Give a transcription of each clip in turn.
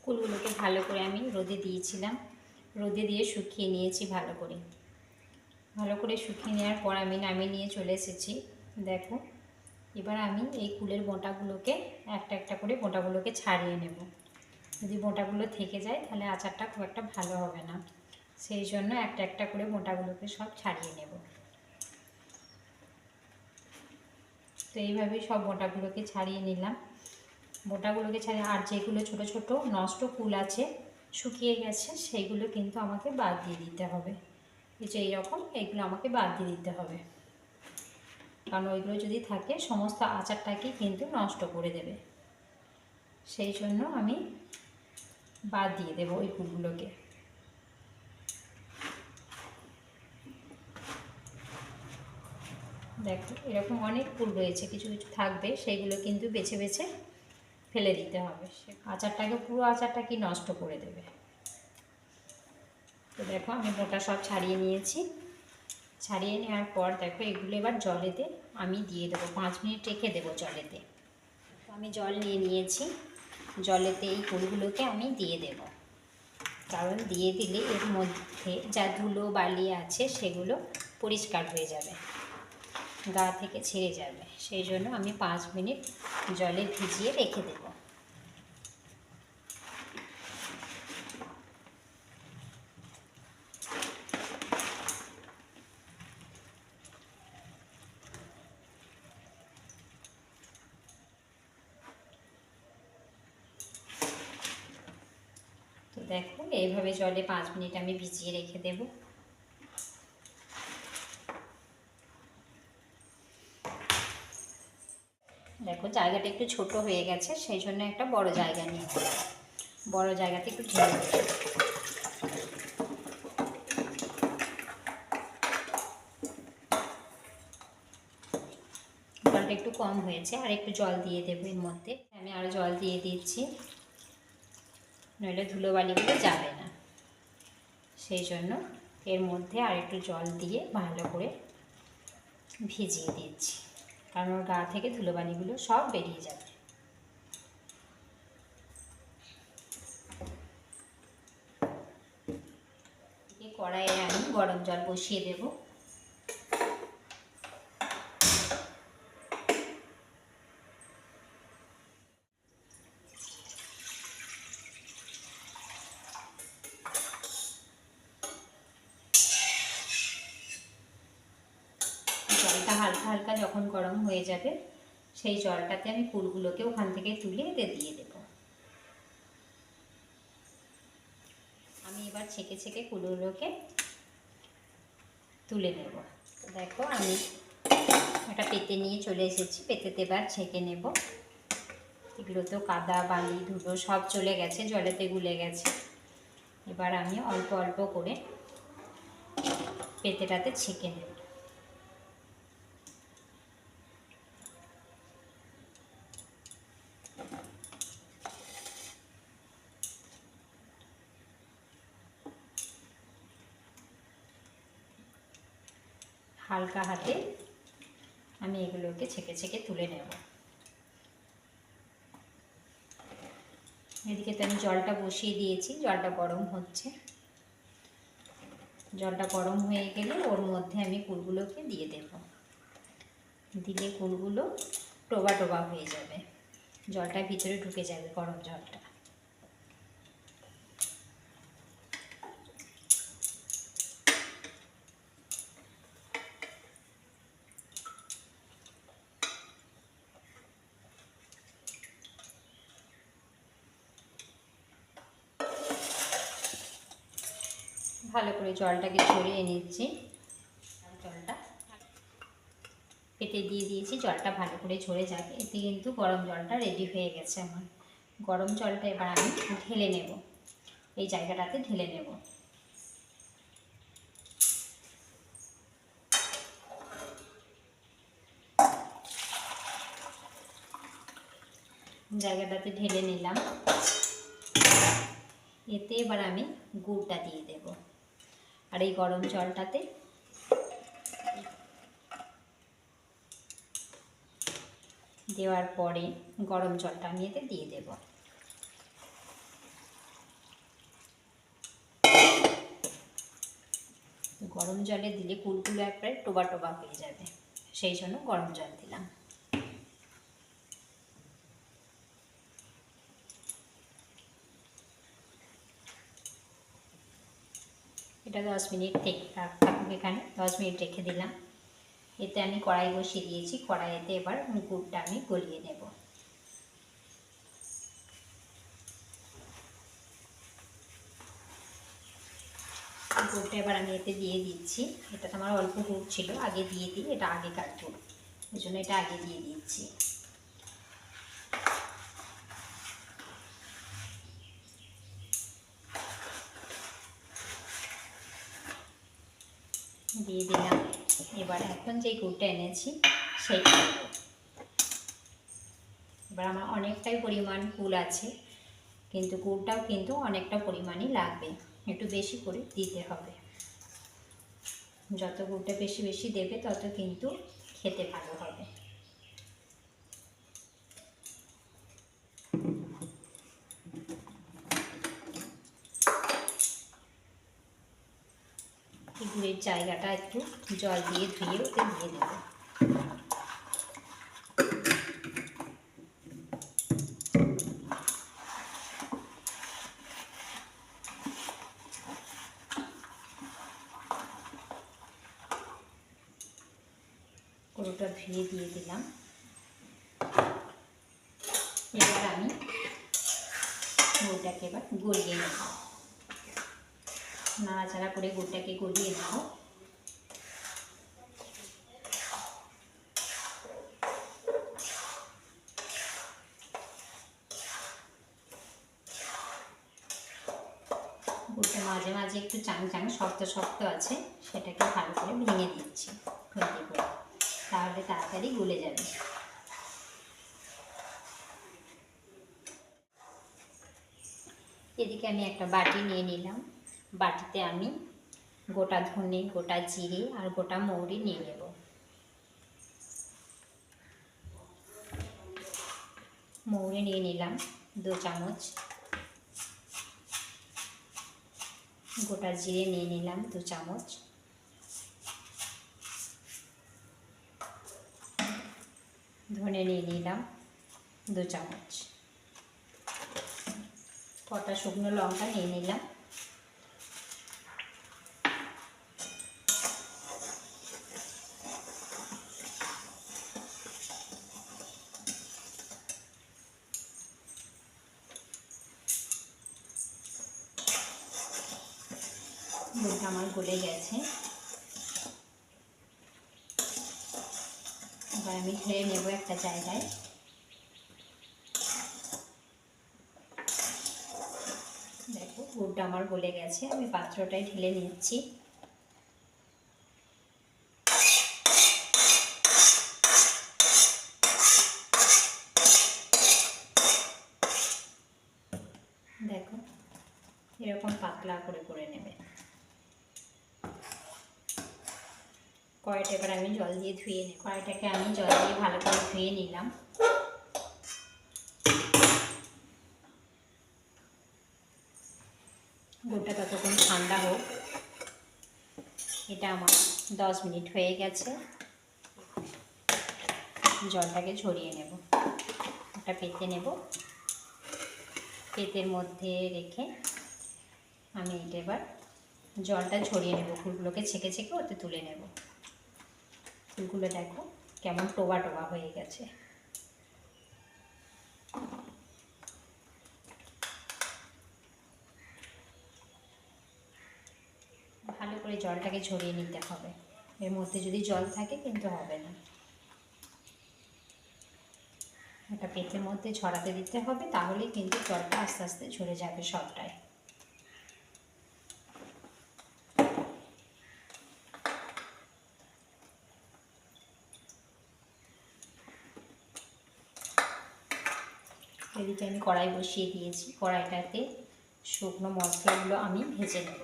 কুলগুলোকে ভালো করে আমি রোদে দিয়েছিলাম, রোদে দিয়ে শুকিয়ে নিয়েছি ভালো করে শুকিয়ে নেওয়ার পর আমি নামিয়ে নিয়ে চলে এসেছি। দেখো, এবার আমি এই কুলের বোঁটাগুলোকে একটা একটা করে বোঁটাগুলোকে ছাড়িয়ে নেব। যদি বোঁটাগুলো থেকে যায় তাহলে আচারটা খুব একটা ভালো হবে না, সেই জন্য একটা একটা করে বোঁটাগুলোকে সব ছাড়িয়ে নেব। তো এইভাবেই সব বোঁটাগুলোকে ছাড়িয়ে নিলাম। বোঁটাগুলোকে ছাড়িয়ে আর যেগুলো ছোট ছোট নষ্ট কুল আছে, শুকিয়ে গেছে, সেইগুলো কিন্তু আমাকে বাদ দিয়ে দিতে হবে। এই যে এইরকম এইগুলো আমাকে বাদ দিয়ে দিতে হবে, কারণ ওইগুলো যদি থাকে সমস্ত আচারটাকে কিন্তু নষ্ট করে দেবে। সেই জন্য আমি বাদ দিয়ে দেবো ওই কুলগুলোকে। দেখো, এরকম অনেক কুল রয়েছে, কিছু কিছু থাকবে, সেইগুলো কিন্তু বেছে বেছে ফেলে দিতে হবে। আচারটাকে পুরো আচারটাকে নষ্ট করে দেবে। তো দেখো, আমি বোঁটা সব ছাড়িয়ে নিয়েছি। ছাড়িয়ে নেওয়ার পর দেখো, এগুলো এবার জলেতে আমি দিয়ে দেবো, 5 মিনিট রেখে দেবো জলেতে। তো আমি জল নিয়ে নিয়েছি, জলেতে এই কুলগুলোকে আমি দিয়ে দেব, কারণ দিয়ে দিলে এর মধ্যে যা ধুলো বালি আছে সেগুলো পরিষ্কার হয়ে যাবে, গা থেকে ছেড়ে যাবে। সেই জন্য আমি 5 মিনিট জলে ভিজিয়ে রেখে দেব। তো দেখো, এইভাবে জলে 5 মিনিট আমি ভিজিয়ে রেখে দেব। দেখো, জায়গাটা একটু ছোট হয়ে গেছে, সেই জন্য একটা বড় জায়গা নিয়ে বড় জায়গাতে একটু ঢেলে দেব। জলটা একটু কম হয়েছে, আর একটু জল দিয়ে দেবো এর মধ্যে। আমি আরও জল দিয়ে দিচ্ছি, নইলে ধুলোবালিগুলো যাবে না। সেই জন্য এর মধ্যে আর একটু জল দিয়ে ভালো করে ভিজিয়ে দিচ্ছি, কারণ ওর গা থেকে ধুলোবালিগুলো সব বেরিয়ে যাবে। কড়াইয়ে আমি গরম জল বসিয়ে দেব। জলটা হালকা হালকা যখন গরম হয়ে যাবে, সেই জলটাতে আমি কুলগুলোকে ওখান থেকে তুলে দিয়ে দেব। আমি এবার ছেঁকে ছেঁকে কুলগুলোকে তুলে নেব। দেখো, আমি একটা পেতে নিয়ে চলে এসেছি, পেতেতে এবার ছেঁকে নেব। এগুলো তো কাদা বালি ধুলো সব চলে গেছে, জলেতে গুলে গেছে। এবার আমি অল্প অল্প করে পেতেটাতে ছেঁকে নেব। হালকা হাতে আমি এগুলোকে ছেঁকে ছেঁকে তুলে নেব। এদিকে তো আমি জলটা বসিয়ে দিয়েছি, জলটা গরম হচ্ছে। জলটা গরম হয়ে গেলে ওর মধ্যে আমি কুলগুলোকে দিয়ে দেব। দিলে কুলগুলো টোবা টোবা হয়ে যাবে, জলটা ভিতরে ঢুকে যাবে, গরম জলটা। ভালো করে জলটাকে ছড়িয়ে নিচ্ছি। জলটা পেতে দিয়ে দিয়েছি, জলটা ভালো করে ঝরে যাবে। এতে কিন্তু গরম জলটা রেডি হয়ে গেছে আমার। গরম জলটা এবার আমি ঢেলে নেব, এই জায়গাটাতে ঢেলে নেব। জায়গাটাতে ঢেলে নিলাম। এতে এবার আমি গুড়টা দিয়ে দেব, আর এই গরম জলটাতে দেওয়ার পরে গরম জলটা আমি এতে দিয়ে দেব। গরম জলে দিলে কুলগুলো একবারে টোবা টোবা হয়ে যাবে, সেই জন্য গরম জল দিলাম। এটা 10 মিনিট থাকুক, এখানে 10 মিনিট রেখে দিলাম। এতে আমি কড়াই বসিয়ে দিয়েছি, কড়াইতে এবার গুড়টা আমি গলিয়ে নেব। গুড়টা এবার আমি এতে দিয়ে দিচ্ছি। এটা তো আমার অল্প গুড় ছিল, আগে দিয়ে দিই, এটা আগেকার গুড়, ওই জন্য এটা আগে দিয়ে দিচ্ছি। দিয়ে দিলাম। এবার এখন যে গুড়টা এনেছি সেইটা দেবো। এবার আমার অনেকটাই পরিমাণ কুল আছে, কিন্তু গুড়টাও কিন্তু অনেকটা পরিমাণই লাগবে, একটু বেশি করে দিতে হবে। যত গুড়টা বেশি বেশি দেবে তত কিন্তু খেতে ভালো হবে। গুড়ের জায়গাটা একটু জল দিয়ে ধুয়ে ওতে দিয়ে দেবো। গুঁড়োটা ধুয়ে দিয়ে দিলাম। এবার আমি গুড়টাকে এবার গলিয়ে নেব, নাড়াচাড়া করে গুড়টাকে গলিয়ে নেব। গুড়টা মাঝে মাঝে একটু চাং চাং শক্ত শক্ত আছে, সেটাকে ভালো করে ভেঙে দিচ্ছি খুন্তি করে, তাহলে তাড়াতাড়ি গলে যাবে। এদিকে আমি একটা বাটি নিয়ে নিলাম। বাটিতে আমি গোটা ধনে, গোটা জিরে আর গোটা মৌরি নিয়ে নেব। মৌরি নিয়ে নিলাম 2 চামচ, গোটা জিরে নিয়ে নিলাম 2 চামচ, ধনে নিয়ে নিলাম 2 চামচ, কটা শুকনো লঙ্কা নিয়ে নিলাম। গুড়টা আমার গলে গেছে, এবার আমি ঢেলে নেব একটা জায়গায়। দেখো গুড়টা আমার গলে গেছে, আমি পাত্রটায় ঢেলে নিচ্ছি। দেখো এরকম পাতলা করে করে নেবে। কড়াইটা এবার আমি জল দিয়ে ধুয়ে নেব। কড়াইটাকে আমি জল দিয়ে ভালো করে ধুয়ে নিলাম। গুড়টা ততক্ষণ ঠান্ডা হোক। এটা আমার 10 মিনিট হয়ে গেছে। জলটাকে ঝরিয়ে নেব, একটা পেতে নেব, পেতের মধ্যে রেখে আমি এটা এবার জলটা ঝরিয়ে নেব। ফুলগুলোকে ছেঁকে ছেঁকে ওতে তুলে নেব। ফুলগুলো দেখো কেমন টোবা টোবা হয়ে গেছে। ভালো করে জলটাকে ঝরিয়ে নিতে হবে, এর মধ্যে যদি জল থাকে কিন্তু হবে না। এটা পেটের মধ্যে ছড়াতে দিতে হবে, তাহলে কিন্তু জলটা আস্তে আস্তে ঝরে যাবে সবটাই। এদিকে আমি কড়াই বসিয়ে দিয়েছি, কড়াইটাতে শুকনো মশলাগুলো আমি ভেজে নেব।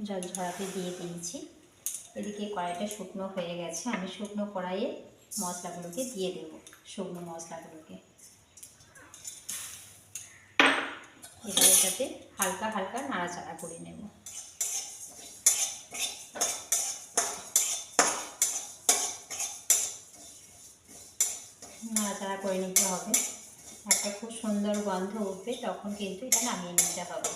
জল ঝরাতে দিয়ে দিয়েছি, এদিকে কড়াইটা শুকনো হয়ে গেছে, আমি শুকনো কড়াইয়ে মশলাগুলোকে দিয়ে দেব, শুকনো মশলাগুলোকে। এবার এটাতে হালকা হালকা নাড়াচাড়া করে নেব। নাড়াচাড়া করে নিতে হবে, একটা খুব সুন্দর গন্ধ উঠবে, তখন কিন্তু এটা নামিয়ে নিতে হবে।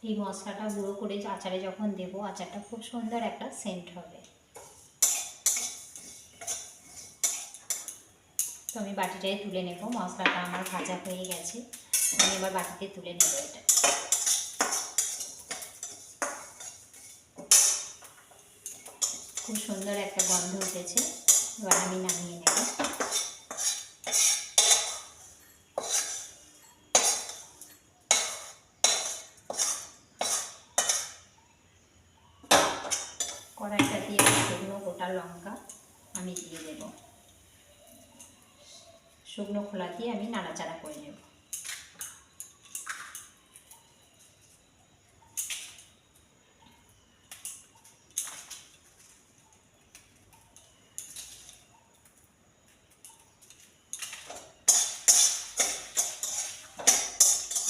এই মশলাটা গুঁড়ো করে আচারে যখন দেবো, আচারটা খুব সুন্দর একটা সেন্ট হবে। তো আমি বাটিটায় তুলে নেব, মশলাটা আমার ভাজা হয়ে গেছে, আমি এবার বাটিতে তুলে নেব এটা। খুব সুন্দর একটা গন্ধ উঠেছে, এবার আমি নামিয়ে নেব। কড়াইটা দিয়ে শুকনো গোটা লঙ্কা আমি দিয়ে দেব, শুকনো খোলা দিয়ে আমি নাড়াচাড়া করে নেব।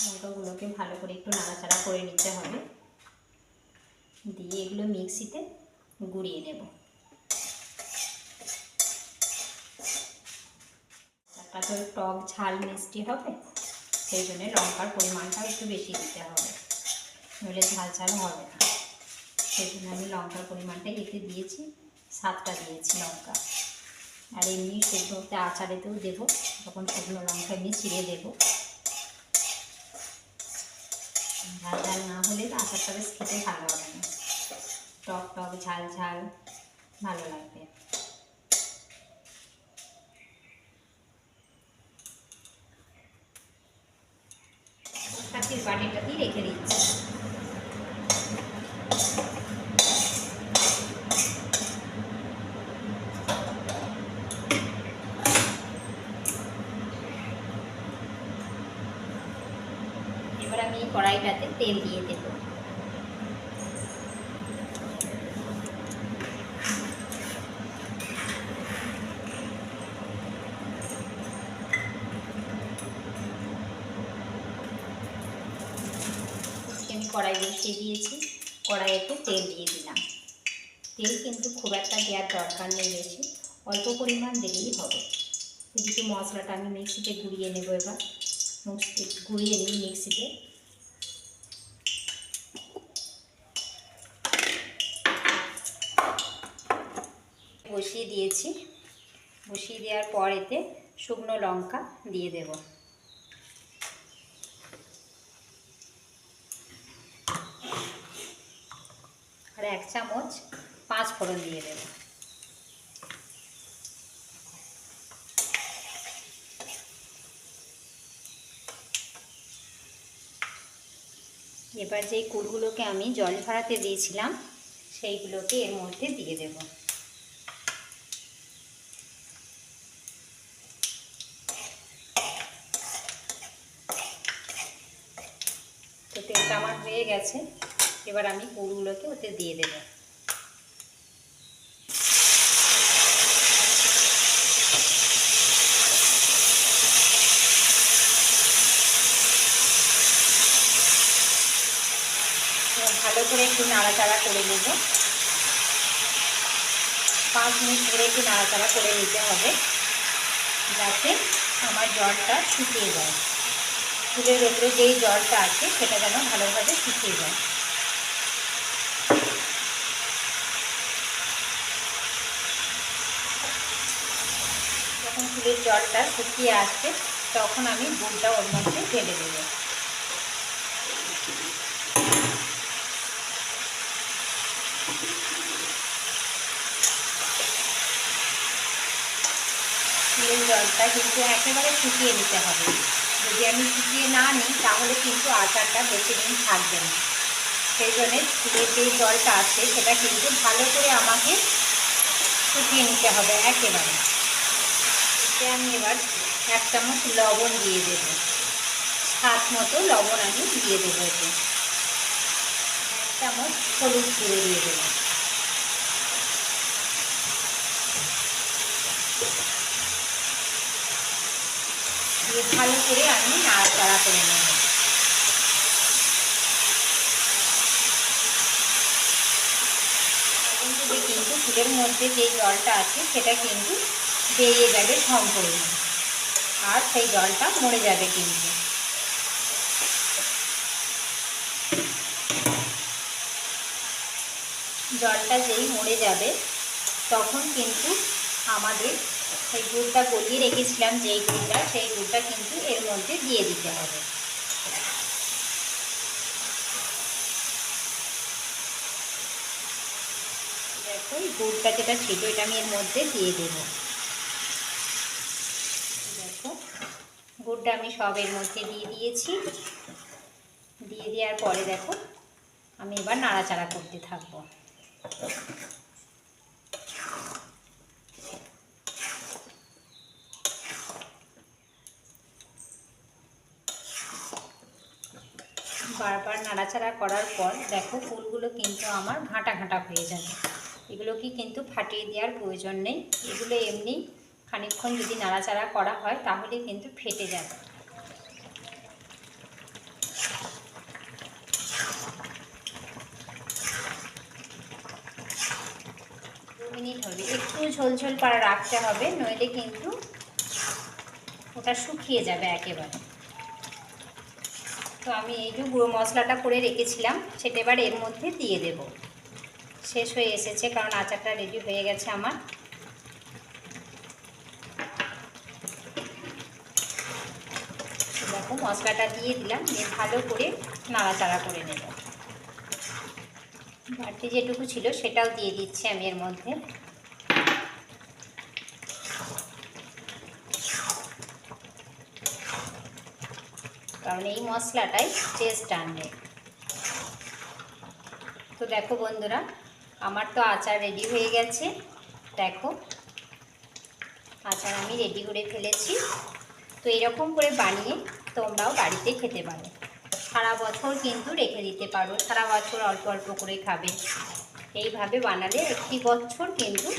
লঙ্কাগুলোকে ভালো করে একটু নাড়াচাড়া করে নিতে হবে, দিয়ে এগুলো মিক্সিতে গুঁড়িয়ে নেব। একটা তো টক ঝাল মিষ্টি হবে, সেই জন্য লঙ্কার পরিমাণটা একটু বেশি দিতে হবে, নইলে ঝাল ঝাল হবে না। সেই জন্য আমি লঙ্কার পরিমাণটা এতে দিয়েছি, 7টা দিয়েছি লঙ্কা। আর এমনি শুকনোতে আচারেতেও দেবো, তখন শুকনো লঙ্কা এমনি চিড়ে দেবো। ঝাল ঝাল না হলে আচারটা বেশ খেতে ভালো হবে না, টক টক ঝাল ঝাল ভালো লাগবে। কাঠির বাটিটাতেই রেখে দিচ্ছি। এবার আমি এই কড়াইটাতে তেল দিয়ে দেবো। আমি কড়াই বসিয়ে দিয়েছি, কড়াইতে তেল দিয়ে দিলাম। তেল কিন্তু খুব একটা দেওয়ার দরকার নেই, বেশি অল্প পরিমাণ দিলেই হবে। এদিকে মশলাটা আমি মিক্সিতে গুঁড়িয়ে নেব, এবার গুঁড়িয়ে নিই মিক্সিতে। বসিয়ে দিয়েছি, বসিয়ে দেওয়ার পর এতে শুকনো লঙ্কা দিয়ে দেব। আর 1 চামচ 5 ফোড়ন দিয়ে দেব। এবার যেই কুলগুলোকে আমি জল ঝরাতে দিয়েছিলাম, সেইগুলোকে এর মধ্যে দিয়ে দেব। তো তেলটা আমার হয়ে গেছে, এবার আমি কুলগুলোকে ওতে দিয়ে দেব। ভালো করে একটু নাড়াচাড়া করে নেব, 5 মিনিট ধরে একটু নাড়াচাড়া করে নিতে হবে, যাতে আমার জলটা শুকিয়ে যায়। ফুলের ওপরে যেই জলটা আছে সেটা যেন ভালোভাবে শুকিয়ে যায়। যখন ফুলের জলটা শুকিয়ে আসবে, তখন আমি গুড়টা ওর মধ্যে ঢেলে দেবো। ফুলের জলটা কিন্তু একেবারে শুকিয়ে নিতে হবে, যদি আমি শুকিয়ে না নিই তাহলে কিন্তু আচারটা বেশি দিন থাকবে না। সেই জন্যে ফুলের যে জলটা আছে সেটা কিন্তু ভালো করে আমাকে শুকিয়ে নিতে হবে একেবারে। এতে আমি এবার 1 চামচ লবণ দিয়ে দেবো। স্বাদ মতো লবণ আমি দিয়ে দেবো এতে, 1 চামচ হলুদ গুঁড়ো দিয়ে দেবো। দিয়ে ভালো করে আমি নাড়াচাড়া করে নেব। এখন থেকে কিন্তু ফুলের মধ্যে যে জলটা আছে সেটা কিন্তু বেরিয়ে যাবে সম্পূর্ণ, আর সেই জলটা মরে যাবে কিন্তু। জলটা যেই মরে যাবে তখন কিন্তু আমাদের সেই গুড়টা গলিয়ে রেখেছিলাম, যেই গুড়টা, সেই গুড়টা কিন্তু এর মধ্যে দিয়ে দিতে হবে। দেখো গুড়টা যেটা ছিল এটা আমি এর মধ্যে দিয়ে দেবো। দেখো গুড়টা আমি সব এর মধ্যে দিয়ে দিয়েছি। দিয়ে দেওয়ার পরে দেখো আমি এবার নাড়াচাড়া করতে থাকবো। বারবার নাড়াচাড়া করার পর দেখো ফুলগুলো কিন্তু আমার ঘাঁটা ঘাঁটা হয়ে যাবে। এগুলোকে কিন্তু ফাটিয়ে দেওয়ার প্রয়োজন নেই, এগুলো এমনি খানিকক্ষণ যদি নাড়াচাড়া করা হয় তাহলে কিন্তু ফেটে যাবে। 2 মিনিট হবে, একটু ঝোলঝোল পাড়া রাখতে হবে, নইলে কিন্তু ওটা শুকিয়ে যাবে একেবারে। তো আমি এই যে গুঁড়ো মশলাটা করে রেখেছিলাম সেটা এবার এর মধ্যে দিয়ে দেব। শেষ হয়ে এসেছে কারণ আচারটা রেডি হয়ে গেছে আমার। দেখো মশলাটা দিয়ে দিলাম, দিয়ে ভালো করে নাড়াচাড়া করে নেব। বাড়তি যেটুকু ছিল সেটাও দিয়ে দিচ্ছি আমি এর মধ্যে। কারণ এই মশলাটাই টেস্ট আনবে। তো দেখো বন্ধুরা, আমার তো আচার রেডি হয়ে গেছে। দেখো আচার আমি রেডি করে ফেলেছি। তো এরকম করে বানিয়ে তোমরাও বাড়িতে খেতে পারো, সারা বছর কিন্তু রেখে দিতে পারো, সারা বছর অল্প অল্প করে খাবে। এইভাবে বানালে 1 বছর কিন্তু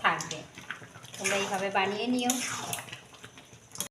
থাকবে। তোমরা এইভাবে বানিয়ে নিও।